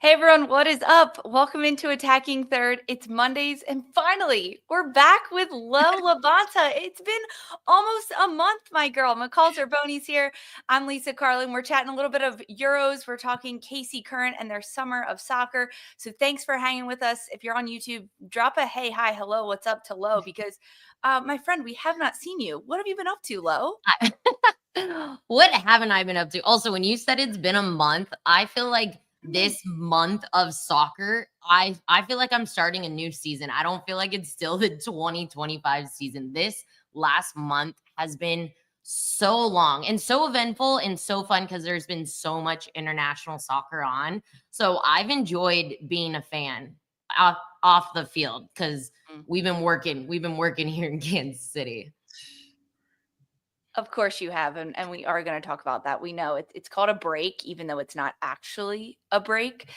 Hey everyone, what is up? Welcome into Attacking Third. It's Mondays, and finally, we're back with LaBonta. It's been almost a month, my girl. McCall Zerboni's here. I'm Lisa Carlin. We're chatting a little bit of Euros. We're talking KC Current and their summer of soccer. So thanks for hanging with us. If you're on YouTube, drop a hey, hi, hello, what's up to Lo, because my friend, we have not seen you. What have you been up to, Lo? What haven't I been up to? Also, when you said it's been a month, I feel like this month of soccer, I feel like I'm starting a new season. I don't feel like it's still the 2025 season. This last month has been so long and so eventful and so fun because there's been so much international soccer on. So I've enjoyed being a fan off the field because we've been working here in Kansas City. Of course you have, and we are going to talk about that. We know it's called a break, even though it's not actually a break.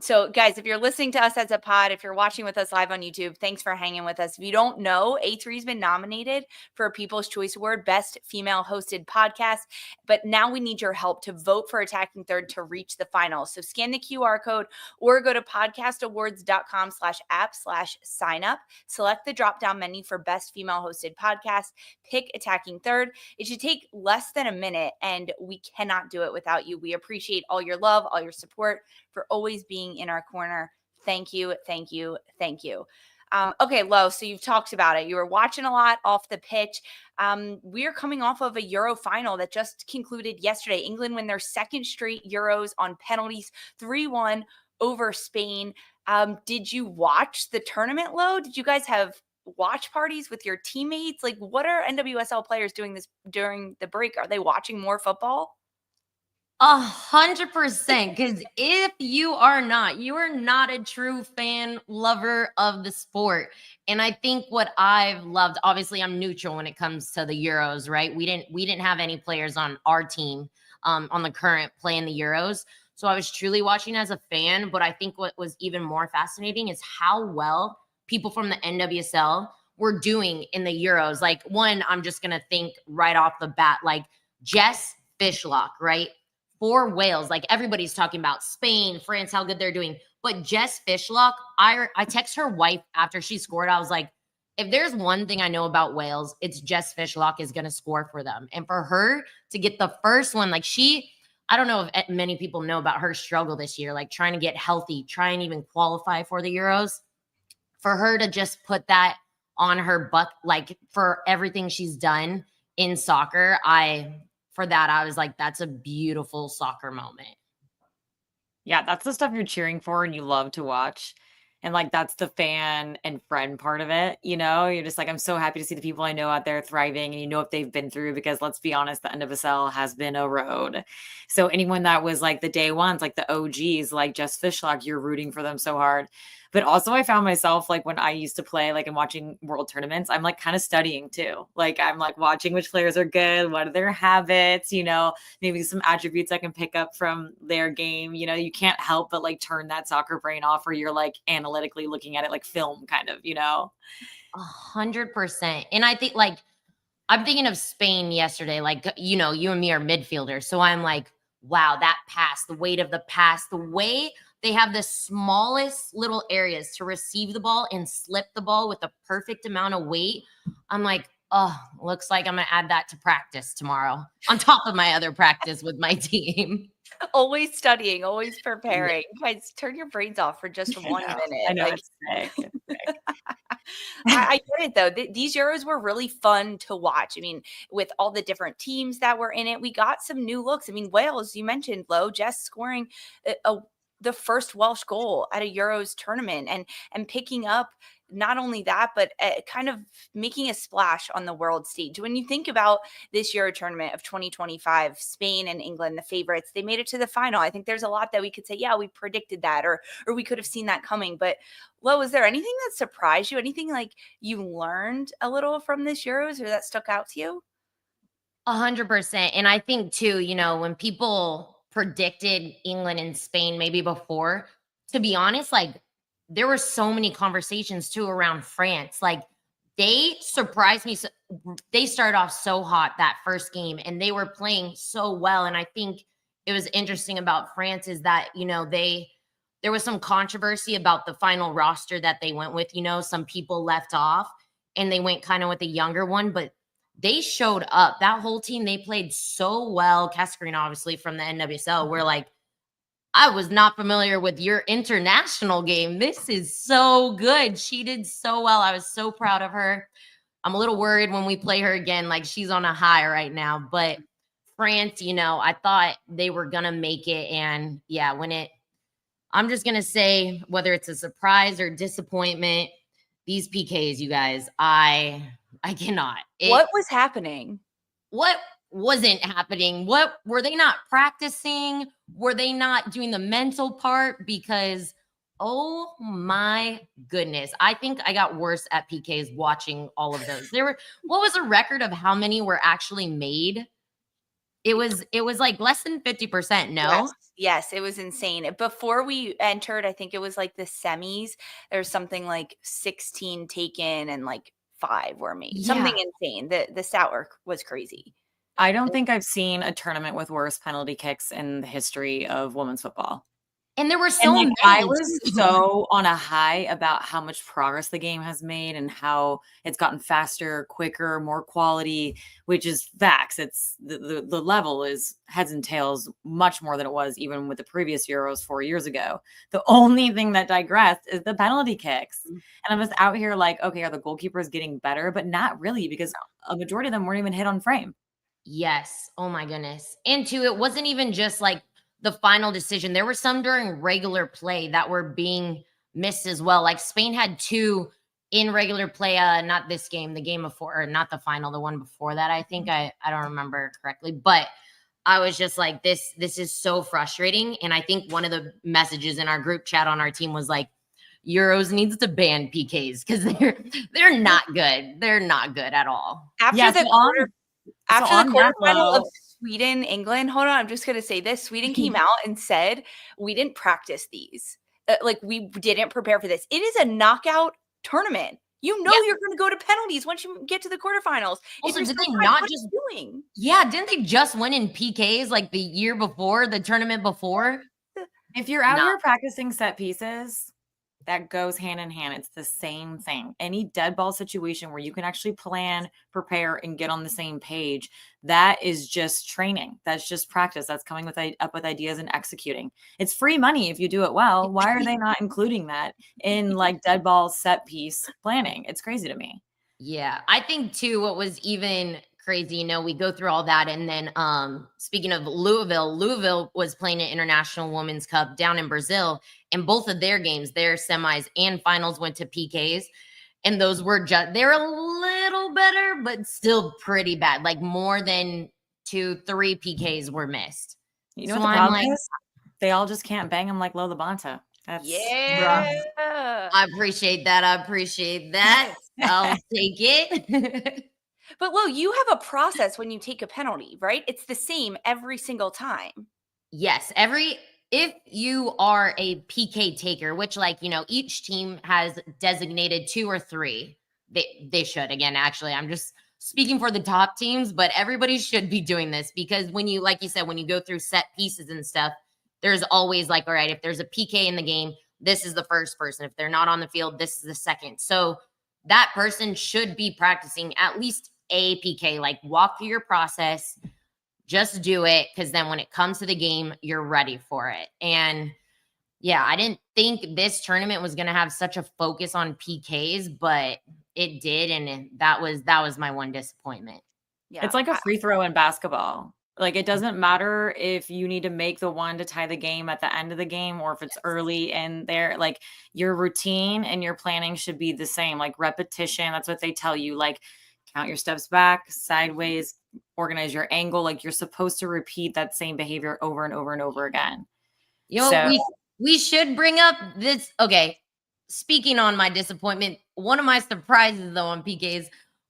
So, guys, if you're listening to us as a pod, if you're watching with us live on YouTube, thanks for hanging with us. If you don't know, A3's been nominated for a People's Choice Award, Best Female Hosted Podcast. But now we need your help to vote for Attacking Third to reach the finals. So scan the QR code or go to podcastawards.com/app/sign up. Select the drop-down menu for Best Female Hosted Podcast. Pick Attacking Third. It should take less than a minute, and we cannot do it without you. We appreciate all your love, all your support, for always being in our corner. Thank you, thank you, thank you. Okay, Lo, so you've talked about it. You were watching a lot off the pitch. We're coming off of a Euro final that just concluded yesterday. England win their second straight Euros on penalties, 3-1 over Spain. Did you watch the tournament, Lo? Did you guys have watch parties with your teammates? Like, what are NWSL players doing this during the break? Are they watching more football? 100%. Because if you are not a true fan lover of the sport. And I think what I've loved, obviously, I'm neutral when it comes to the Euros, right? We didn't have any players on our team on the current play in the Euros. So I was truly watching as a fan. But I think what was even more fascinating is how well people from the NWSL were doing in the Euros. Like, one, I'm just going to think right off the bat, like Jess Fishlock, right? For Wales, like everybody's talking about Spain, France, how good they're doing. But Jess Fishlock, I text her wife after she scored. I was like, if there's one thing I know about Wales, it's Jess Fishlock is going to score for them. And for her to get the first one, like I don't know if many people know about her struggle this year, like trying to get healthy, try and even qualify for the Euros. For her to just put that on her butt, like for everything she's done in soccer, I was like, that's a beautiful soccer moment. Yeah, that's the stuff you're cheering for and you love to watch. And like that's the fan and friend part of it, You're just like, I'm so happy to see the people I know out there thriving and you know what they've been through, because let's be honest, the NWSL has been a road. So anyone that was like the day ones, like the OGs, like Jess Fishlock, you're rooting for them so hard. But also I found myself like when I used to play like and watching world tournaments, I'm like kind of studying too. Like I'm like watching which players are good, what are their habits, maybe some attributes I can pick up from their game. You can't help but like turn that soccer brain off where you're like analytically looking at it like film kind of. 100%. And I think like I'm thinking of Spain yesterday, like, you and me are midfielders. So I'm like, wow, that pass, the weight of the pass, the way they have the smallest little areas to receive the ball and slip the ball with the perfect amount of weight. I'm like, oh, looks like I'm going to add that to practice tomorrow on top of my other practice with my team. Always studying, always preparing. Guys, turn your brains off for just 1 minute. I know, like, it's sick. I get it though. These Euros were really fun to watch. I mean, with all the different teams that were in it, we got some new looks. I mean, Wales, you mentioned Lo, Jess scoring the first Welsh goal at a Euros tournament and picking up not only that, but kind of making a splash on the world stage. When you think about this Euro tournament of 2025, Spain and England, the favorites, they made it to the final. I think there's a lot that we could say, yeah, we predicted that, or we could have seen that coming. But Lo, is there anything that surprised you? Anything like you learned a little from this Euros or that stuck out to you? 100%. And I think too, when people predicted England and Spain maybe before, to be honest, like there were so many conversations too around France. Like they surprised me. So, they started off so hot that first game and they were playing so well. And I think it was interesting about France is that, there was some controversy about the final roster that they went with. Some people left off and they went kind of with a younger one, but they showed up. That whole team, they played so well. Cascarina, obviously, from the NWSL, we're like, I was not familiar with your international game. This is so good. She did so well. I was so proud of her. I'm a little worried when we play her again. Like, she's on a high right now. But France, I thought they were going to make it. And yeah, I'm just going to say, whether it's a surprise or disappointment, these PKs, you guys, I cannot. What was happening? What wasn't happening? What were they not practicing? Were they not doing the mental part? Because oh my goodness, I think I got worse at PKs watching all of those. What was the record of how many were actually made? It was like less than 50%. No. Yes, it was insane. Before we entered, I think it was like the semis. There's something like 16 taken and like 5 were made. Yeah. Something insane. The stat work was crazy. I don't think I've seen a tournament with worse penalty kicks in the history of women's football. And there were so many. I was so on a high about how much progress the game has made and how it's gotten faster, quicker, more quality, which is facts. It's the level is heads and tails much more than it was even with the previous Euros 4 years ago. The only thing that digressed is the penalty kicks. And I was out here like, okay, are the goalkeepers getting better? But not really, because a majority of them weren't even hit on frame. Yes. Oh my goodness. And two, it wasn't even just like the final decision. There were some during regular play that were being missed as well. Like Spain had 2 in regular play, not this game, the game before, or not the final, the one before that. I think I don't remember correctly, but I was just like, this is so frustrating. And I think one of the messages in our group chat on our team was like, Euros needs to ban PKs because they're not good. They're not good at all. After the quarterfinal of Sweden, England, hold on, I'm just going to say this. Sweden came out and said, we didn't practice these. Like, we didn't prepare for this. It is a knockout tournament. You're going to go to penalties once you get to the quarterfinals. Also, did they not just doing? Yeah, didn't they just win in PKs like the year before, the tournament before? If you're out here practicing set pieces, that goes hand in hand. It's the same thing. Any dead ball situation where you can actually plan, prepare, and get on the same page, that is just training. That's just practice. That's coming up with ideas and executing. It's free money if you do it well. Why are they not including that in like dead ball set piece planning? It's crazy to me. Yeah, I think too, what was even crazy, we go through all that. And then speaking of Louisville was playing an International Women's Cup down in Brazil. And both of their games, their semis and finals, went to PKs. And those were they're a little better, but still pretty bad. Like more than 2-3 PKs were missed. You know what the problem is? They all just can't bang them like LaBonta. I appreciate that. I'll take it. But Lo, you have a process when you take a penalty, right? It's the same every single time. Yes. If you are a PK taker, which each team has designated 2 or 3, they should. Again, actually, I'm just speaking for the top teams, but everybody should be doing this because when you, like you said, when you go through set pieces and stuff, there's always like, all right, if there's a PK in the game, this is the first person. If they're not on the field, this is the second. So that person should be practicing at least a PK, like walk through your process, just do it. Cause then when it comes to the game, you're ready for it. And yeah, I didn't think this tournament was going to have such a focus on PKs, but it did. And that was my one disappointment. Yeah. It's like a free throw in basketball. Like, it doesn't matter if you need to make the one to tie the game at the end of the game or if it's early in there. Like, your routine and your planning should be the same. Like, repetition, that's what they tell you. Like, count your steps back, sideways, organize your angle. Like, you're supposed to repeat that same behavior over and over and over again. We should bring up this. Okay, speaking on my disappointment, one of my surprises, though, on PKs,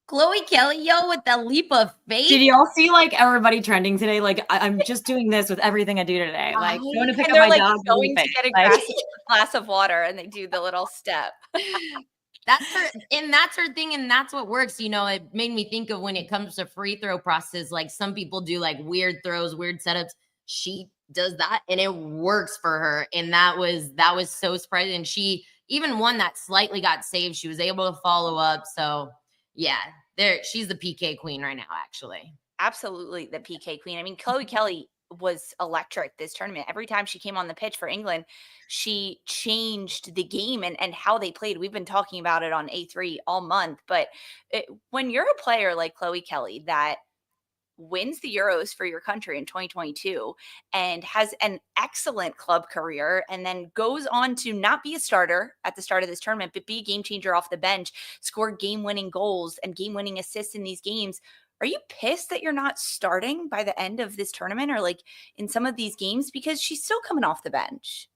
Chloe Kelly, with that leap of faith. Did y'all see everybody trending today? Like, I'm just doing this with everything I do today. Like, going to pick up my dog, going to get a glass of water, and they do the little step. That's her thing, and that's what works. It made me think of when it comes to free throw process. Like, some people do like weird throws, weird setups. She does that and it works for her. And that was so surprising. And she, even one that slightly got saved, she was able to follow up. So yeah, she's the PK queen right now, actually. Absolutely, the PK queen. I mean, Chloe Kelly was electric this tournament. Every time she came on the pitch for England, she changed the game and how they played. We've been talking about it on A3 all month, but when you're a player like Chloe Kelly that wins the Euros for your country in 2022 and has an excellent club career and then goes on to not be a starter at the start of this tournament, but be a game changer off the bench, score game-winning goals and game-winning assists in these games. Are you pissed that you're not starting by the end of this tournament or like in some of these games because she's still coming off the bench?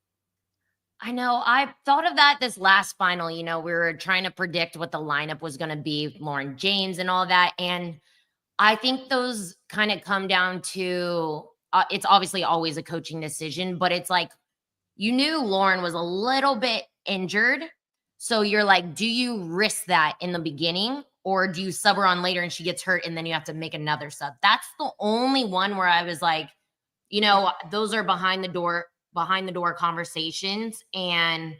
I know. I thought of that this last final. We were trying to predict what the lineup was going to be, Lauren James and all that. And I think those kind of come down to it's obviously always a coaching decision, but it's like you knew Lauren was a little bit injured. So you're like, do you risk that in the beginning or do you sub her on later and she gets hurt and then you have to make another sub? That's the only one where I was like, those are behind the door conversations. And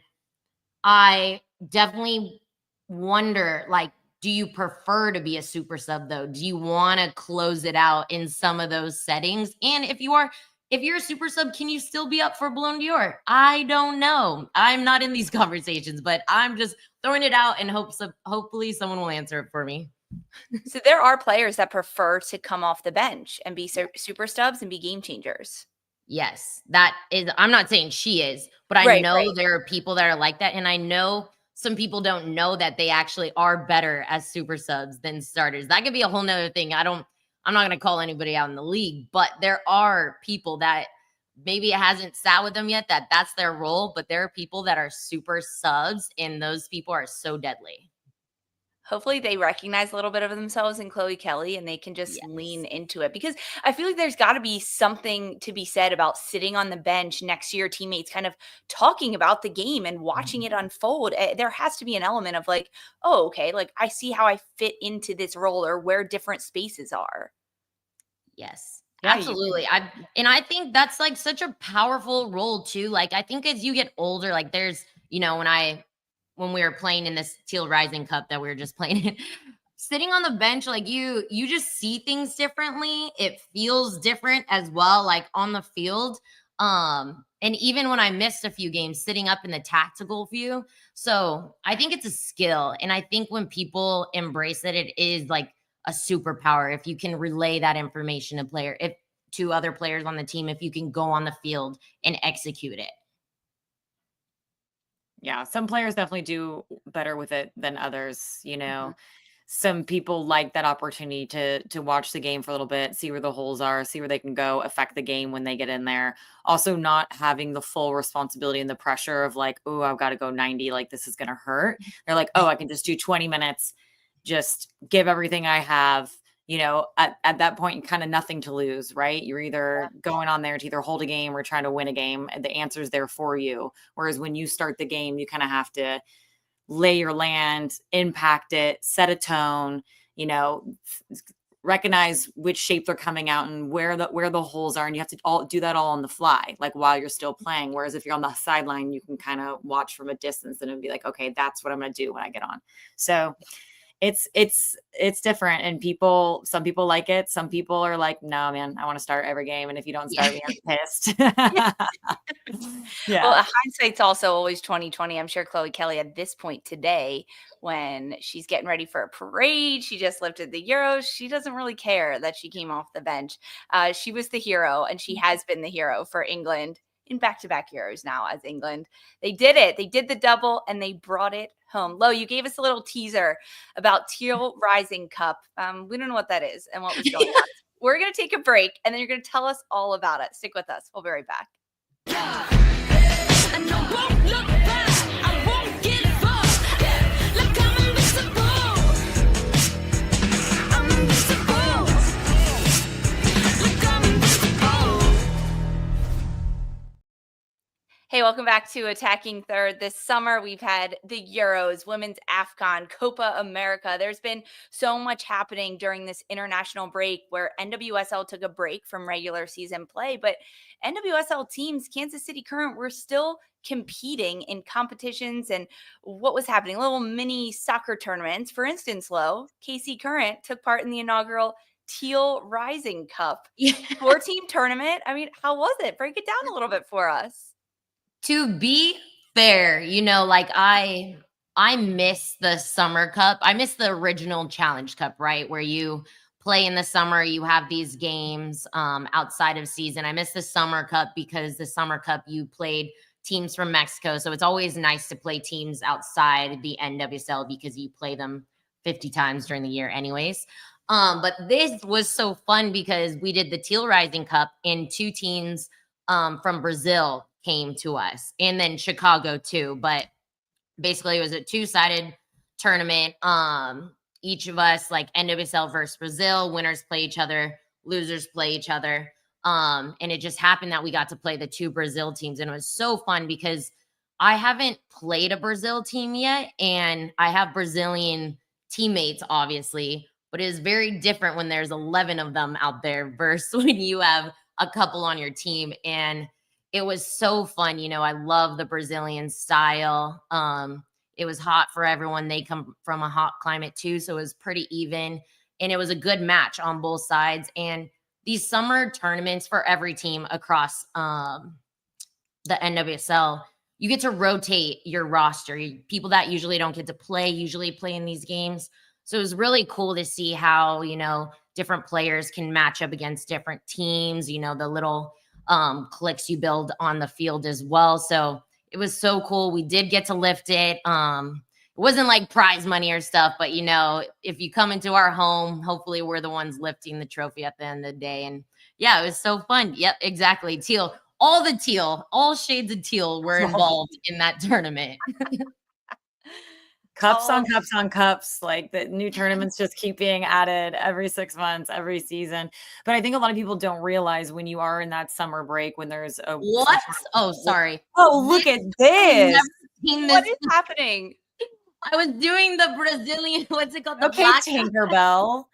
I definitely wonder, like, do you prefer to be a super sub though? Do you want to close it out in some of those settings? And if you're a super sub, can you still be up for Ballon d'Or? I don't know. I'm not in these conversations, but I'm just throwing it out and hopefully someone will answer it for me. So there are players that prefer to come off the bench and be super subs and be game changers. Yes, that is, I'm not saying she is, but I know there are people that are like that. And I know some people don't know that they actually are better as super subs than starters. That could be a whole nother thing. I'm not going to call anybody out in the league, but there are people that maybe it hasn't sat with them yet, that's their role, but there are people that are super subs and those people are so deadly. Hopefully they recognize a little bit of themselves in Chloe Kelly and they can just lean into it, because I feel like there's got to be something to be said about sitting on the bench next to your teammates, kind of talking about the game and watching it unfold. There has to be an element of like, oh, okay, like I see how I fit into this role or where different spaces are. Yes. Yeah, absolutely. I think that's like such a powerful role too. Like I think as you get older, like there's, when we were playing in this Teal Rising Cup that we were just playing, sitting on the bench, like you just see things differently. It feels different as well, like on the field. And even when I missed a few games, sitting up in the tactical view. So I think it's a skill. And I think when people embrace it, it is like a superpower. If you can relay that information to other players on the team, if you can go on the field and execute it. Yeah, some players definitely do better with it than others. Some people like that opportunity to watch the game for a little bit, see where the holes are, see where they can go, affect the game when they get in there. Also not having the full responsibility and the pressure of like, oh, I've got to go 90, like this is going to hurt. They're like, oh, I can just do 20 minutes, just give everything I have. At that point, kind of nothing to lose, right? You're either going on there to either hold a game or trying to win a game. And the answer's there for you. Whereas when you start the game, you kind of have to lay your land, impact it, set a tone, recognize which shape they're coming out and where the holes are. And you have to all do that all on the fly, like while you're still playing. Whereas if you're on the sideline, you can kind of watch from a distance and it'd be like, okay, that's what I'm going to do when I get on. So it's different, and some people like it. Some people are like, no, man, I want to start every game. And if you don't start me, I'm pissed. Yeah. Well, hindsight's also always 2020. I'm sure Chloe Kelly at this point today, when she's getting ready for a parade, she just lifted the Euros. She doesn't really care that she came off the bench. She was the hero, and she has been the hero for England in back-to-back Euros now as England. They did it. They did the double and they brought it home. Lo, you gave us a little teaser about Teal Rising Cup. We don't know what that is and what was going on. We're going to take a break and then you're going to tell us all about it. Stick with us. We'll be right back. Hey, welcome back to Attacking Third. This summer, we've had the Euros, Women's AFCON, Copa America. There's been so much happening during this international break where NWSL took a break from regular season play, but NWSL teams, Kansas City Current, were still competing in competitions and what was happening, little mini soccer tournaments. For instance, KC Current took part in the inaugural Teal Rising Cup. Yeah. 4-team tournament. I mean, how was it? Break it down a little bit for us. To be fair, like I miss the Summer Cup. I miss the original Challenge Cup, right? Where you play in the summer, you have these games outside of season. I miss the Summer Cup because the Summer Cup you played teams from Mexico. So it's always nice to play teams outside the NWSL because you play them 50 times during the year anyways. But this was so fun because we did the Teal Rising Cup and 2 teams from Brazil came to us, and then Chicago too. But basically it was a 2-sided tournament. Each of us, like NWSL versus Brazil, winners play each other, losers play each other. And it just happened that we got to play the 2 Brazil teams, and it was so fun because I haven't played a Brazil team yet, and I have Brazilian teammates, obviously, but it is very different when there's 11 of them out there versus when you have a couple on your team. And it was so fun. I love the Brazilian style. It was hot for everyone. They come from a hot climate too, so it was pretty even. And it was a good match on both sides. And these summer tournaments for every team across the NWSL, you get to rotate your roster. People that usually don't get to play usually play in these games. So it was really cool to see how, different players can match up against different teams, the little cliques you build on the field as well. So it was so cool. We did get to lift it. It wasn't like prize money or stuff, but if you come into our home, hopefully we're the ones lifting the trophy at the end of the day. And yeah, it was so fun. Yep, exactly. Teal, all shades of teal were involved in that tournament. Cups on cups on cups. Like the new tournaments just keep being added every 6 months, every season. But I think a lot of people don't realize when you are in that summer break, when there's a what? Oh, sorry. Oh, look at this. What is happening? I was doing the Brazilian, what's it called? The okay, black Tinkerbell.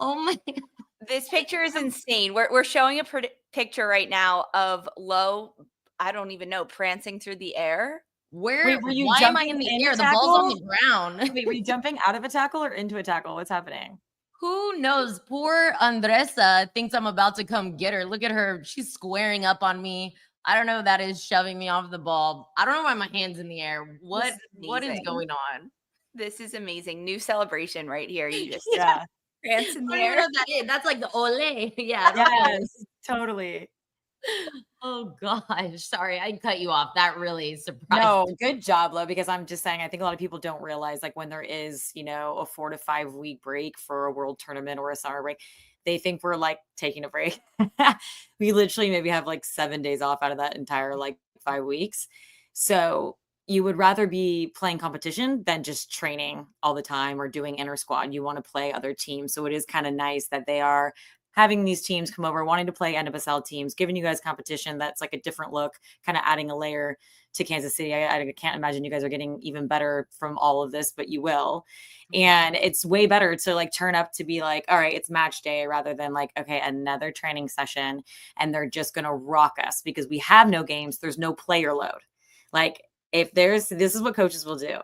Oh my God. This picture is insane. We're showing a picture right now of Lo, I don't even know, prancing through the air. Wait, were you why am I in the air? The ball's on the ground. Wait, were you jumping out of a tackle or into a tackle? What's happening? Who knows? Poor Andressa thinks I'm about to come get her. Look at her. She's squaring up on me. I don't know. That is shoving me off the ball. I don't know why my hand's in the air. What is going on? This is amazing. New celebration right here. You just prance in the I air. don't know what that is. That's like the ole. Yeah. Yes, totally. Oh gosh, sorry, I cut you off. That really surprised No, me. good job, Lo, because I'm just saying, I think a lot of people don't realize, like, when there is, a 4 to 5 week break for a world tournament or a summer break, they think we're like taking a break. We literally maybe have like 7 days off out of that entire like 5 weeks. So you would rather be playing competition than just training all the time or doing inter squad. You want to play other teams. So it is kind of nice that they are having these teams come over, wanting to play NWSL teams, giving you guys competition that's like a different look, kind of adding a layer to Kansas City. I can't imagine you guys are getting even better from all of this, but you will. And it's way better to like turn up to be like, all right, it's match day rather than like, okay, another training session and they're just going to rock us because we have no games. There's no player load. Like this is what coaches will do.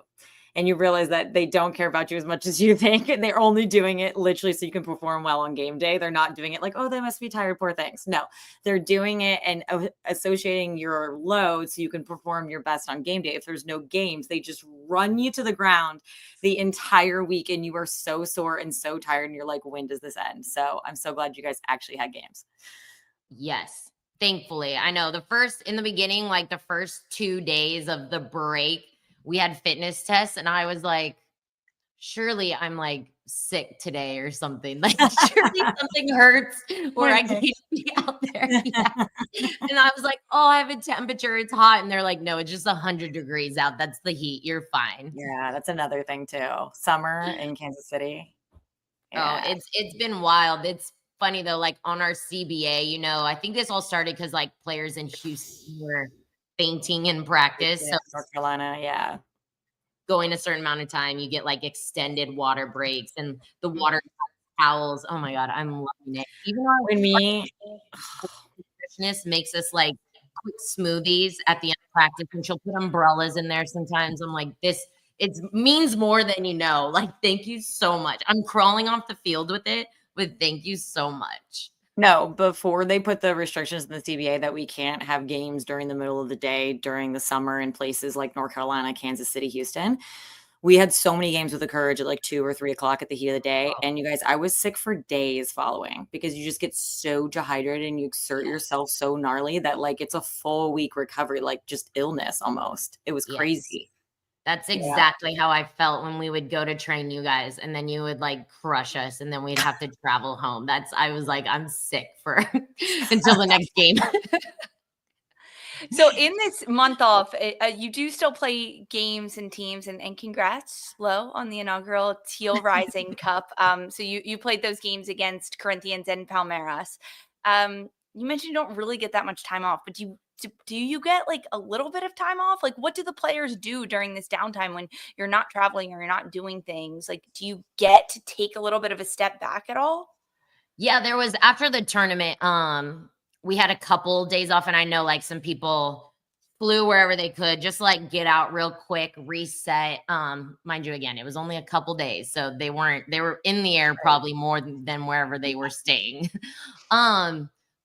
And you realize that they don't care about you as much as you think. And they're only doing it literally so you can perform well on game day. They're not doing it like, oh, they must be tired, poor things. No, they're doing it and associating your load so you can perform your best on game day. If there's no games, they just run you to the ground the entire week. And you are so sore and so tired. And you're like, when does this end? So I'm so glad you guys actually had games. Yes. Thankfully. I know in the beginning, like the first 2 days of the break, we had fitness tests and I was like, surely I'm like sick today or something. Like surely something hurts or I can't be out there. Yeah. And I was like, oh, I have a temperature. It's hot. And they're like, no, it's just 100 degrees out. That's the heat. You're fine. Yeah, that's another thing too. Summer in Kansas City. Yeah. Oh, it's been wild. It's funny though, like on our CBA, you know, I think this all started because like players in Houston were fainting in practice. So North Carolina, yeah. going a certain amount of time, you get like extended water breaks and the water towels. Oh my God, I'm loving it. Even When me our nutritionist makes us like quick smoothies at the end of practice, and she'll put umbrellas in there sometimes. I'm like, this it means more than you know. Like, thank you so much. I'm crawling off the field with it, but thank you so much. No, before they put the restrictions in the CBA that we can't have games during the middle of the day during the summer in places like North Carolina, Kansas City, Houston, we had so many games with the Courage at like 2 or 3 o'clock at the heat of the day. And you guys, I was sick for days following because you just get so dehydrated and you exert yourself so gnarly that like it's a full week recovery, like just illness almost. It was Yes. crazy. That's exactly how I felt when we would go to train you guys, and then you would like crush us, and then we'd have to travel home. I was like, I'm sick for until the next game. So in this month off, you do still play games and teams, and congrats, Lo, on the inaugural Teal Rising Cup. So you played those games against Corinthians and Palmeiras. You mentioned you don't really get that much time off, but do you get like a little bit of time off? Like, what do the players do during this downtime when you're not traveling or you're not doing things? Like, do you get to take a little bit of a step back at all? Yeah, there was after the tournament, we had a couple days off, and I know like some people flew wherever they could, just like get out real quick, reset. Mind you, again, it was only a couple days, so they were in the air probably more than wherever they were staying.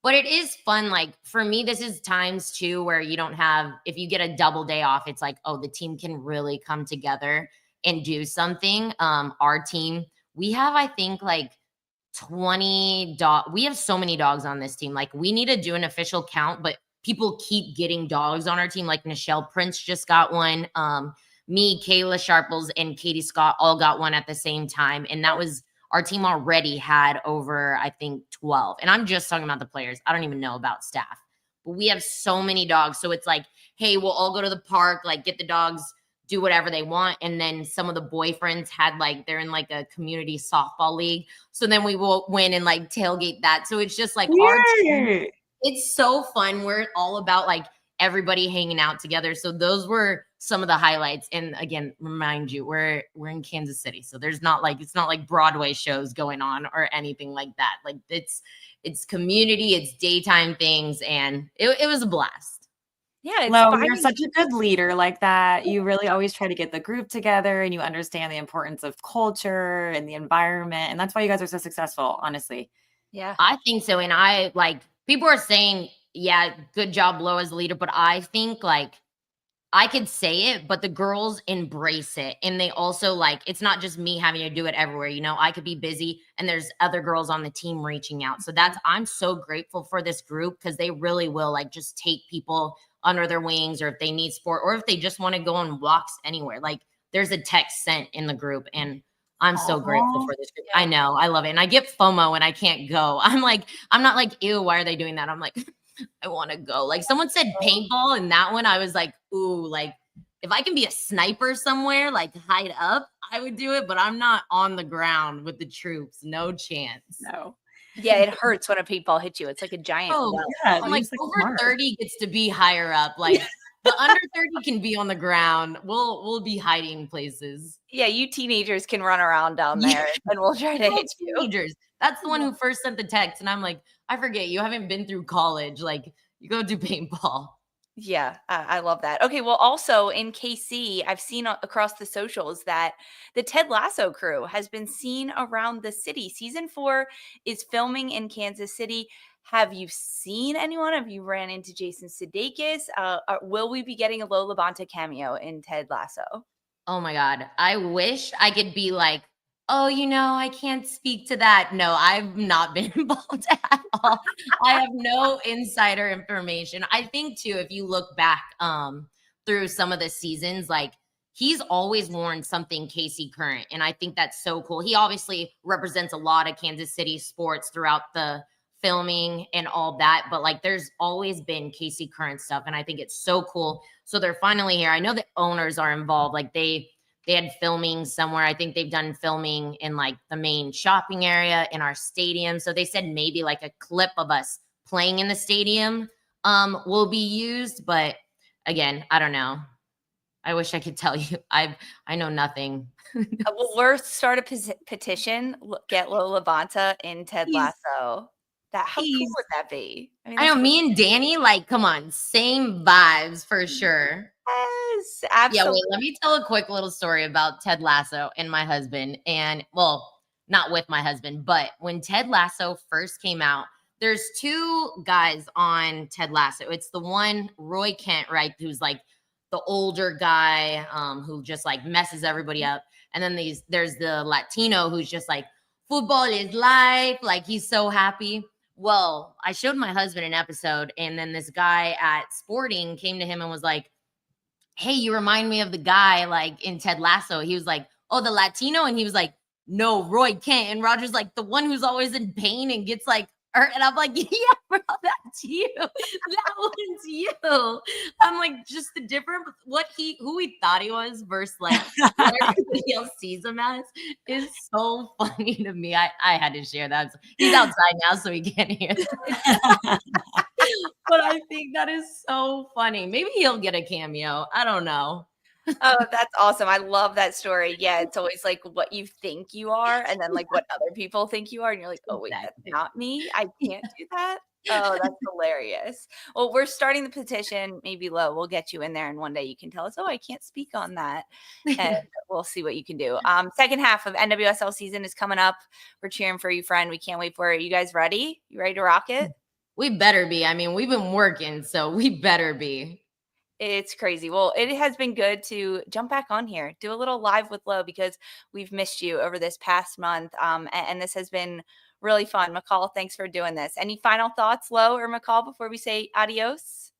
But it is fun. Like for me, this is times too where you don't have, if you get a double day off, it's like, oh, the team can really come together and do something. Our team, we have, I think, like 20 dog. We have so many dogs on this team. Like we need to do an official count, but people keep getting dogs on our team. Like Nichelle Prince just got one. Me, Kayla Sharples, and Katie Scott all got one at the same time. And that was our team already had over, I think, 12. And I'm just talking about the players. I don't even know about staff. But we have so many dogs. So it's like, hey, we'll all go to the park, like get the dogs, do whatever they want. And then some of the boyfriends had like, they're in like a community softball league. So then we will win and like tailgate that. So it's just like our team. It's so fun. We're all about like everybody hanging out together. So those were some of the highlights. And again, remind you, we're in Kansas City. So it's not like Broadway shows going on or anything like that. Like it's community, it's daytime things. And it was a blast. Yeah, it's Lo, you're such a good leader like that. You really always try to get the group together and you understand the importance of culture and the environment. And that's why you guys are so successful, honestly. Yeah. I think so. And I like, people are saying, yeah, good job, Lo, as a leader. But I think like I could say it, but the girls embrace it. And they also like, it's not just me having to do it everywhere. You know, I could be busy and there's other girls on the team reaching out. So I'm so grateful for this group because they really will like just take people under their wings, or if they need support, or if they just want to go on walks anywhere. Like there's a text sent in the group, and I'm so grateful for this group. Yeah. I know. I love it. And I get FOMO when I can't go. I'm not like, ew, why are they doing that? I'm like, I want to go. Like someone said paintball, and that one I was like, ooh, like if I can be a sniper somewhere, like hide up, I would do it. But I'm not on the ground with the troops. No chance. No. Yeah, it hurts when a paintball hits you. It's like a giant. Yeah, I'm like over 30 gets to be higher up. Like the under 30 can be on the ground. We'll be hiding places. Yeah, you teenagers can run around down there and we'll try to hit you. Teenagers. That's the one who first sent the text. And I'm like, I forget, you haven't been through college. Like you go do paintball. Yeah, I love that. Okay, well, also in KC, I've seen across the socials that the Ted Lasso crew has been seen around the city. Season 4 is filming in Kansas City. Have you seen anyone? Have you ran into Jason Sudeikis? Will we be getting a LaBonta cameo in Ted Lasso? Oh my God. I wish I could be like, oh, I can't speak to that. No, I've not been involved at all. I have no insider information. I think too, if you look back through some of the seasons, like he's always worn something KC Current. And I think that's so cool. He obviously represents a lot of Kansas City sports throughout the filming and all that, but like there's always been KC Current stuff. And I think it's so cool. So they're finally here. I know the owners are involved. Like they they had filming somewhere. I think they've done filming in like the main shopping area in our stadium. So they said maybe like a clip of us playing in the stadium will be used. But again, I don't know. I wish I could tell you. I know nothing. Well, we're start a petition. Get LaBonta in Ted He's- Lasso. How cool he's- would that be? I mean, I know that's me and Danny, like, come on, same vibes for sure. yes, Yeah, absolutely. wait, let me tell a quick little story about Ted Lasso and my husband. And well, not with my husband, but when Ted Lasso first came out, there's two guys on Ted Lasso. It's the one, Roy Kent, right, who's like the older guy who just like messes everybody up. And then there's the Latino who's just like, football is life. Like, he's so happy. Well, I showed my husband an episode, and then this guy at Sporting came to him and was like, hey, you remind me of the guy like in Ted Lasso. He was like, oh, the Latino. And he was like, no, Roy Kent. And Roger's like, the one who's always in pain and gets like hurt. And I'm like, yeah, bro, that's you. That one's you. I'm like, just the different, who he thought he was versus like what everybody else sees him as is so funny to me. I had to share that. He's outside now, so he can't hear that. But I think that is so funny. Maybe he'll get a cameo. I don't know. Oh, that's awesome. I love that story. Yeah, it's always like what you think you are and then like what other people think you are. And you're like, oh, wait, that's not me. I can't do that. Oh, that's hilarious. Well, we're starting the petition. Maybe we'll get you in there, and one day you can tell us, oh, I can't speak on that. And we'll see what you can do. Second half of NWSL season is coming up. We're cheering for you, friend. We can't wait for it. You guys ready? You ready to rock it? We better be. I mean, we've been working, so we better be. It's crazy. Well, it has been good to jump back on here, do a little live with Lo, because we've missed you over this past month. And this has been really fun. McCall, thanks for doing this. Any final thoughts, Lo or McCall, before we say adios?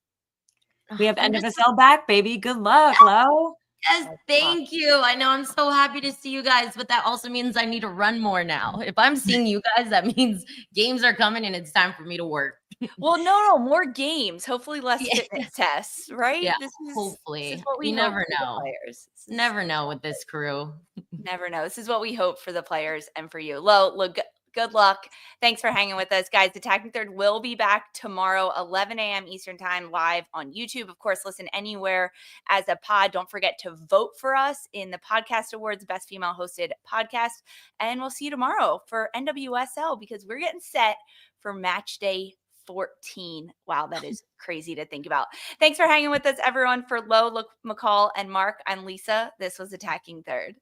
We have NWSL back, baby. Good luck, Lo. Yes, thank you. I know I'm so happy to see you guys, but that also means I need to run more now. If I'm seeing you guys, that means games are coming and it's time for me to work. Well, no, more games. Hopefully less fitness tests, right? Yeah, This hopefully. is what we You hope never for the know. players. Never know with this crew. Never know. This is what we hope for the players and for you. Lo, good luck. Thanks for hanging with us, guys. Attacking Third will be back tomorrow, 11 a.m. Eastern Time, live on YouTube. Of course, listen anywhere as a pod. Don't forget to vote for us in the Podcast Awards, Best Female Hosted Podcast. And we'll see you tomorrow for NWSL, because we're getting set for match day 14. Wow, that is crazy to think about. Thanks for hanging with us, everyone. For Lo, McCall, and Mark, I'm Lisa. This was Attacking Third.